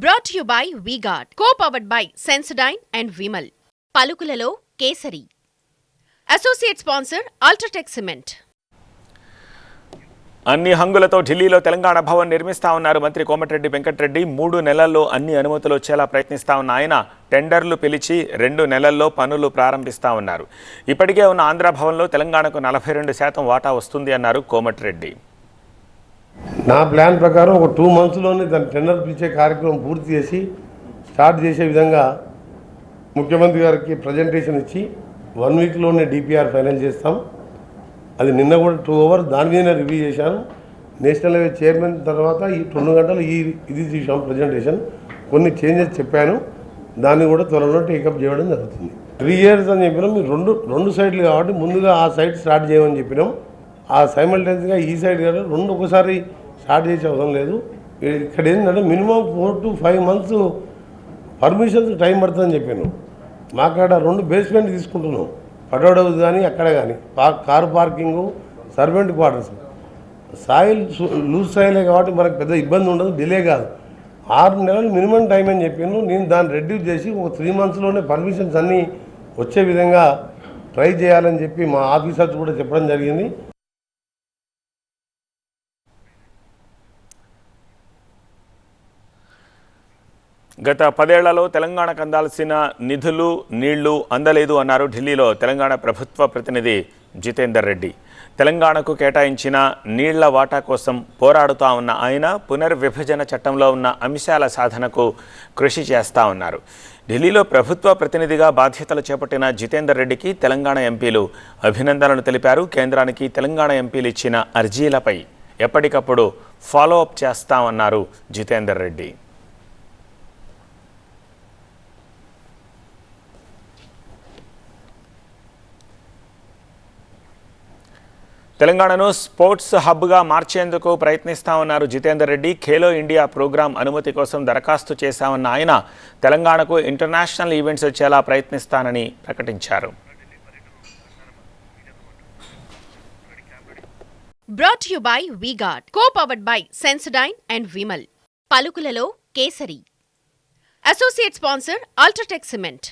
Brought to you by V-Guard, co-powered by Sensodyne and Vimal. పలుకులలో Kesari. Associate sponsor UltraTech cement. అన్ని హంగులతో ఢిల్లీలో తెలంగాణ భవన్ నిర్మిస్తా ఉన్నారు మంత్రి కోమటిరెడ్డి వెంకటరెడ్డి. 3 నెలల్లో అన్ని అనుమతులు వచ్చేలా ప్రయత్నిస్తా ఉన్న ఆయన టెండర్లు పిలిచి 2 నెలల్లో పనులు ప్రారంభిస్తా ఉన్నారు. ఇప్పటికే ఉన్న ఆంధ్ర భవన్లో తెలంగాణకు 42% వాటా వస్తుంది అన్నారు కోమటిరెడ్డి. నా ప్లాన్ ప్రకారం ఒక 2 మంత్స్లోనే దాని టెండర్ పిలిచే కార్యక్రమం పూర్తి చేసి స్టార్ట్ చేసే విధంగా ముఖ్యమంత్రి గారికి ప్రజెంటేషన్ ఇచ్చి 1 వీక్లోనే డిపిఆర్ ఫైనల్ చేస్తాం. అది నిన్న కూడా 2 అవర్స్ దాని మీద రివ్యూ చేశాను. నేషనల్ హైవే చైర్మన్ తర్వాత ఈ 2 గంటలు ఇది చూసాం ప్రజెంటేషన్. కొన్ని చేంజెస్ చెప్పాను, దాన్ని కూడా త్వరలో టేకప్ చేయడం జరుగుతుంది. 3 years అని చెప్పినాం. మీరు రెండు సైడ్లు కాబట్టి ముందుగా ఆ సైడ్ స్టార్ట్ చేయమని చెప్పినాం. ఆ సైమల్టేనియస్గా ఈ సైడ్ కానీ 2 ఒకసారి స్టార్ట్ చేసే అవసరం లేదు. ఇక్కడ ఏంటంటే minimum 4 to 5 months permissions time పడుతుందని చెప్పాను. మాకాడ 2 బేస్మెంట్ తీసుకుంటున్నాం, పడోడ్ హౌస్ కానీ అక్కడ కానీ car parking, servant quarters. Soil loose సాయిలే కాబట్టి మనకు పెద్ద ఇబ్బంది ఉండదు, డిలే కాదు. 6 నెలలు మినిమం టైం అని చెప్పాను. నేను దాన్ని రెడ్యూస్ చేసి ఒక 3 monthsలోనే పర్మిషన్స్ అన్నీ వచ్చే విధంగా ట్రై చేయాలని చెప్పి మా ఆఫీసర్స్ కూడా చెప్పడం జరిగింది. గత 10 ఏళ్లలో తెలంగాణకు అందాల్సిన నిధులు నీళ్లు అందలేదు అన్నారు ఢిల్లీలో తెలంగాణ ప్రభుత్వ ప్రతినిధి జితేందర్ రెడ్డి. తెలంగాణకు కేటాయించిన నీళ్ల వాటా కోసం పోరాడుతూ ఉన్న ఆయన పునర్విభజన చట్టంలో ఉన్న అంశాల సాధనకు కృషి చేస్తూ ఉన్నారు. ఢిల్లీలో ప్రభుత్వ ప్రతినిధిగా బాధ్యతలు చేపట్టిన జితేందర్ రెడ్డికి తెలంగాణ ఎంపీలు అభినందనలు తెలిపారు. కేంద్రానికి తెలంగాణ ఎంపీలు ఇచ్చిన అర్జీలపై ఎప్పటికప్పుడు ఫాలో అప్ చేస్తామన్నారు జితేందర్ రెడ్డి. తెలంగాణను స్పోర్ట్స్ హబ్గా మార్చేందుకు ప్రయత్నిస్తామన్నారు జితేందర్ రెడ్డి. ఖేలో ఇండియా ప్రోగ్రాం అనుమతి కోసం దరఖాస్తు చేశామన్న ఆయన తెలంగాణకు ఇంటర్నేషనల్ ఈవెంట్స్ వచ్చేలా ప్రయత్నిస్తానని ప్రకటించారు. Brought to you by V-Guard, co-powered by Sensodyne and Vimal. పలుకులలో Kesari. Associate sponsor UltraTech cement.